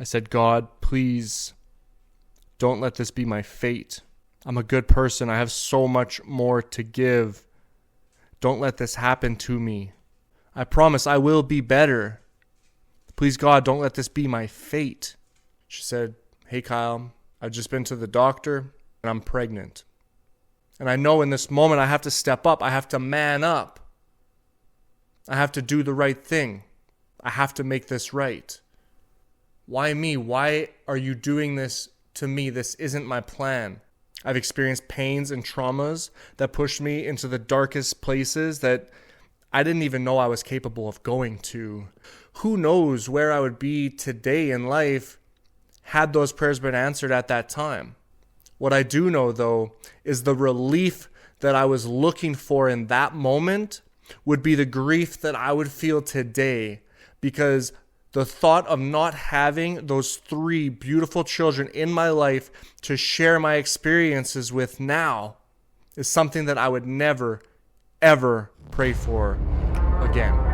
I said, God, please don't let this be my fate. I'm a good person. I have so much more to give. Don't let this happen to me. I promise I will be better. Please, God, don't let this be my fate. She said, hey, Kyle, I've just been to the doctor and I'm pregnant. And I know in this moment I have to step up. I have to man up. I have to do the right thing. I have to make this right. Why me? Why are you doing this to me? This isn't my plan. I've experienced pains and traumas that pushed me into the darkest places that I didn't even know I was capable of going to. Who knows where I would be today in life had those prayers been answered at that time. What I do know, though, is the relief that I was looking for in that moment would be the grief that I would feel today, because the thought of not having those 3 beautiful children in my life to share my experiences with now is something that I would never, ever pray for again.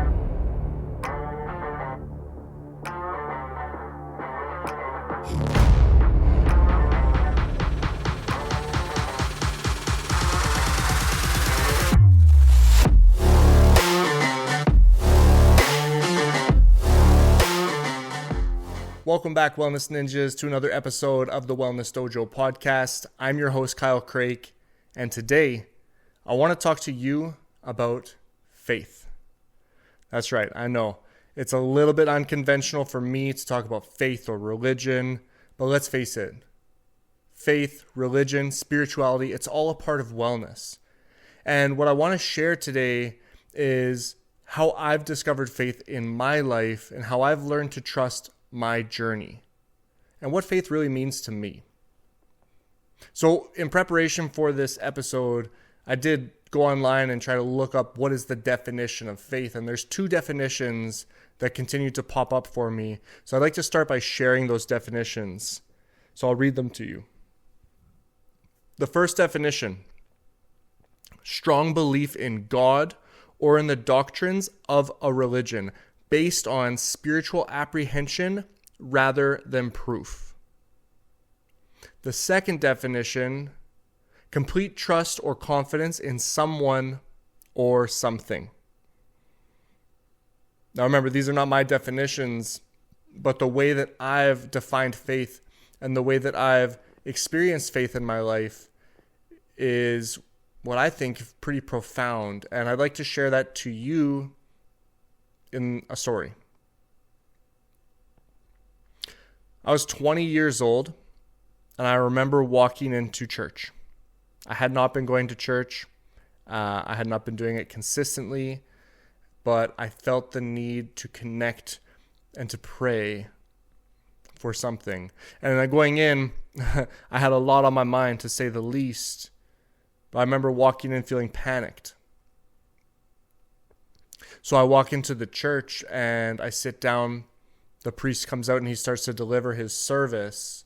Welcome back, Wellness Ninjas, to another episode of the Wellness Dojo podcast. I'm your host, Kyle Craik, and today I want to talk to you about faith. That's right, I know. It's a little bit unconventional for me to talk about faith or religion, but let's face it. Faith, religion, spirituality, it's all a part of wellness. And what I want to share today is how I've discovered faith in my life and how I've learned to trust my journey and what faith really means to me. So in preparation for this episode, I did go online and try to look up what is the definition of faith. And there's 2 definitions that continue to pop up for me. So I'd like to start by sharing those definitions. So I'll read them to you. The first definition: strong belief in God or in the doctrines of a religion, based on spiritual apprehension rather than proof. The second definition: complete trust or confidence in someone or something. Now remember, these are not my definitions, but the way that I've defined faith and the way that I've experienced faith in my life is what I think is pretty profound. And I'd like to share that to you in a story. I was 20 years old, and I remember walking into church. I had not been going to church. I had not been doing it consistently, but I felt the need to connect and to pray for something. And then going in, I had a lot on my mind, to say the least. But I remember walking in feeling panicked. So I walk into the church and I sit down. The priest comes out and he starts to deliver his service.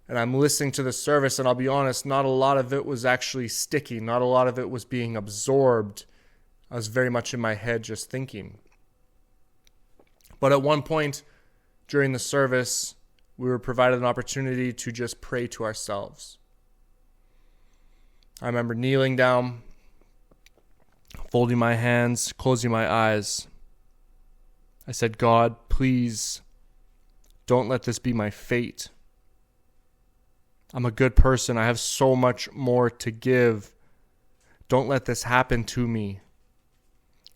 And I'm listening to the service, and I'll be honest, not a lot of it was actually sticky. Not a lot of it was being absorbed. I was very much in my head just thinking. But at one point during the service, we were provided an opportunity to just pray to ourselves. I remember kneeling down, folding my hands, closing my eyes. I said, God, please don't let this be my fate. I'm a good person. I have so much more to give. Don't let this happen to me.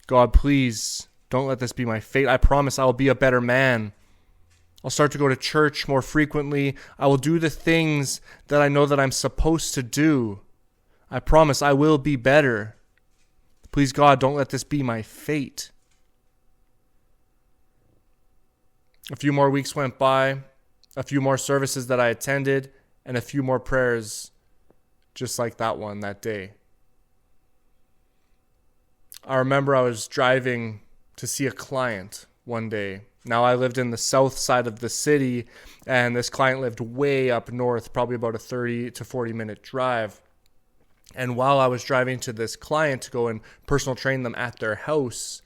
God, please don't let this be my fate. I promise I will be a better man. I'll start to go to church more frequently. I will do the things that I know that I'm supposed to do. I promise I will be better. Please, God, don't let this be my fate. A few more weeks went by, a few more services that I attended, and a few more prayers just like that one that day. I remember I was driving to see a client one day. Now, I lived in the south side of the city, and this client lived way up north, probably about a 30 to 40 minute drive. And while I was driving to this client to go and personal train them at their house,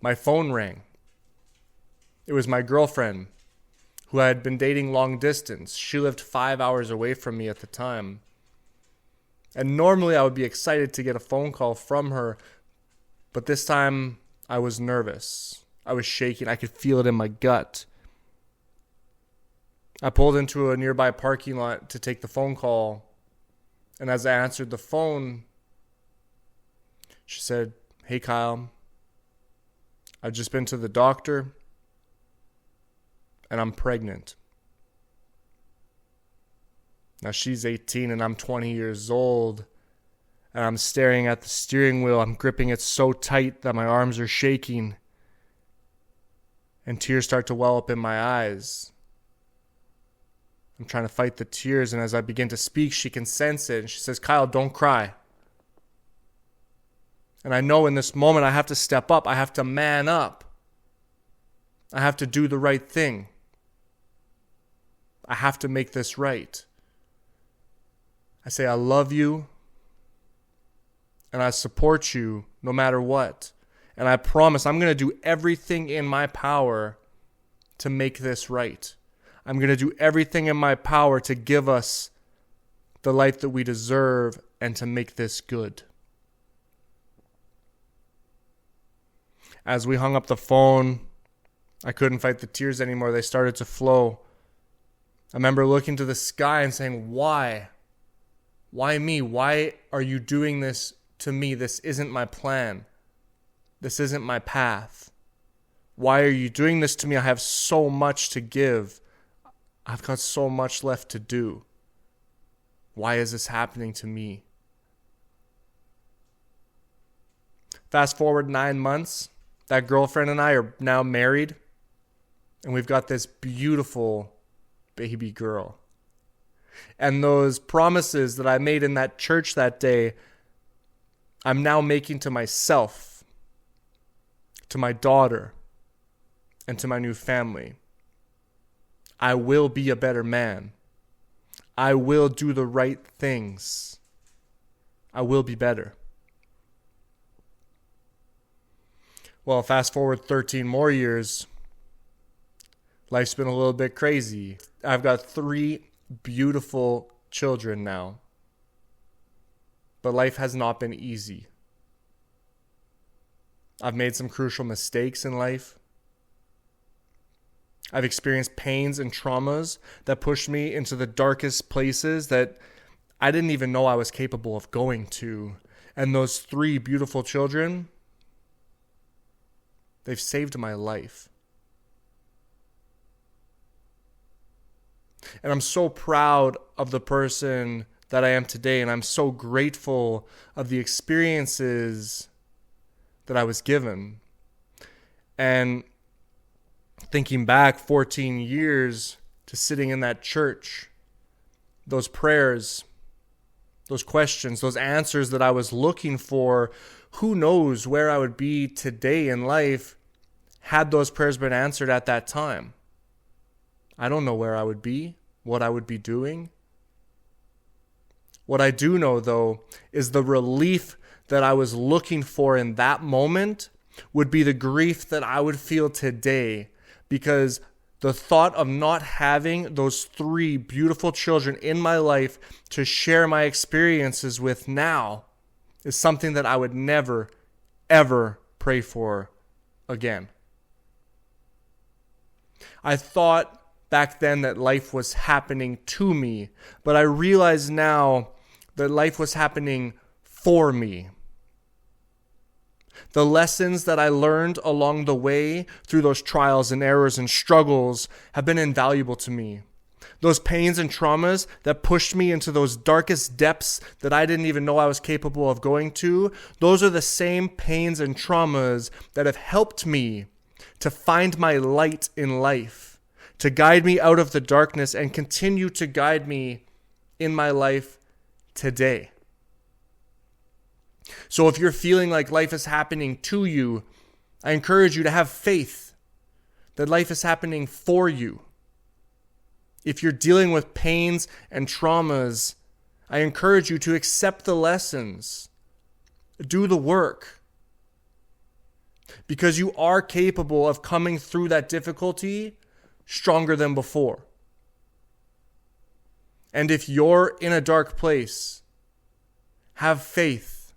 my phone rang. It was my girlfriend, who I had been dating long distance. She lived 5 hours away from me at the time. And normally I would be excited to get a phone call from her, but this time I was nervous. I was shaking. I could feel it in my gut. I pulled into a nearby parking lot to take the phone call, and as I answered the phone, she said, "Hey Kyle, I've just been to the doctor, and I'm pregnant." Now she's 18 and I'm 20 years old, and I'm staring at the steering wheel. I'm gripping it so tight that my arms are shaking, and tears start to well up in my eyes. I'm trying to fight the tears, and as I begin to speak, she can sense it, and she says, "Kyle, don't cry." And I know in this moment I have to step up. I have to man up. I have to do the right thing. I have to make this right. I say, "I love you, and I support you no matter what. And I promise I'm going to do everything in my power to make this right. I'm going to do everything in my power to give us the life that we deserve and to make this good." As we hung up the phone, I couldn't fight the tears anymore. They started to flow. I remember looking to the sky and saying, "Why? Why me? Why are you doing this to me? This isn't my plan. This isn't my path. Why are you doing this to me? I have so much to give. I've got so much left to do. Why is this happening to me?" Fast forward 9 months, that girlfriend and I are now married, and we've got this beautiful baby girl. And those promises that I made in that church that day, I'm now making to myself, to my daughter, and to my new family. I will be a better man. I will do the right things. I will be better. Well, fast forward 13 more years. Life's been a little bit crazy. I've got 3 beautiful children now. But life has not been easy. I've made some crucial mistakes in life. I've experienced pains and traumas that pushed me into the darkest places that I didn't even know I was capable of going to. And those 3 beautiful children, they've saved my life. And I'm so proud of the person that I am today, and I'm so grateful of the experiences that I was given. And thinking back 14 years to sitting in that church, those prayers, those questions, those answers that I was looking for, who knows where I would be today in life had those prayers been answered at that time. I don't know where I would be, what I would be doing. What I do know, though, is the relief that I was looking for in that moment would be the grief that I would feel today, because the thought of not having those 3 beautiful children in my life to share my experiences with now is something that I would never, ever pray for again. I thought back then that life was happening to me, but I realize now that life was happening for me. The lessons that I learned along the way through those trials and errors and struggles have been invaluable to me. Those pains and traumas that pushed me into those darkest depths that I didn't even know I was capable of going to, those are the same pains and traumas that have helped me to find my light in life, to guide me out of the darkness and continue to guide me in my life today. So if you're feeling like life is happening to you, I encourage you to have faith that life is happening for you. If you're dealing with pains and traumas, I encourage you to accept the lessons, do the work, because you are capable of coming through that difficulty stronger than before. And if you're in a dark place, have faith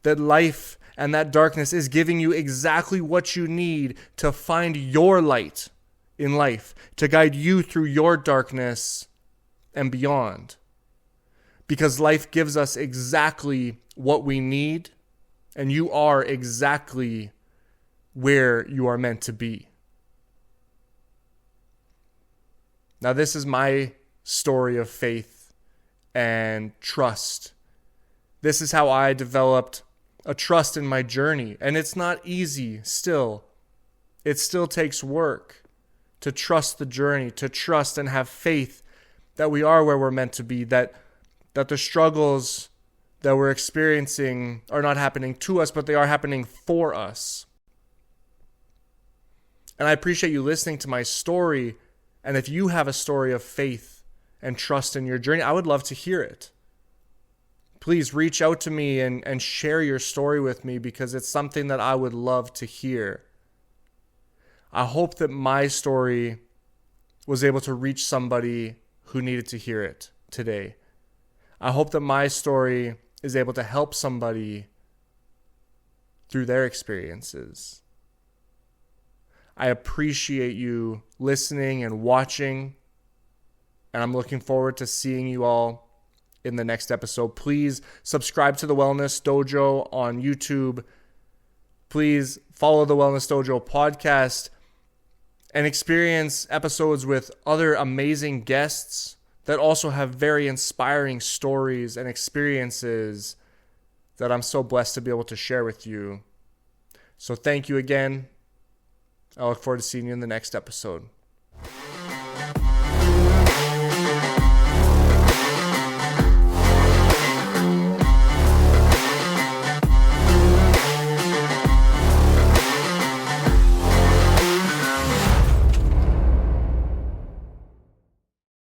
that life and that darkness is giving you exactly what you need to find your light in life, to guide you through your darkness and beyond. Because life gives us exactly what we need, and you are exactly where you are meant to be. Now, this is my story of faith and trust. This is how I developed a trust in my journey. And it's not easy still. It still takes work to trust the journey, to trust and have faith that we are where we're meant to be, that the struggles that we're experiencing are not happening to us, but they are happening for us. And I appreciate you listening to my story. And if you have a story of faith and trust in your journey, I would love to hear it. Please reach out to me and share your story with me, because it's something that I would love to hear. I hope that my story was able to reach somebody who needed to hear it today. I hope that my story is able to help somebody through their experiences. I appreciate you listening and watching, and I'm looking forward to seeing you all in the next episode. Please subscribe to the Wellness Dojo on YouTube. Please follow the Wellness Dojo podcast and experience episodes with other amazing guests that also have very inspiring stories and experiences that I'm so blessed to be able to share with you. So thank you again. I look forward to seeing you in the next episode.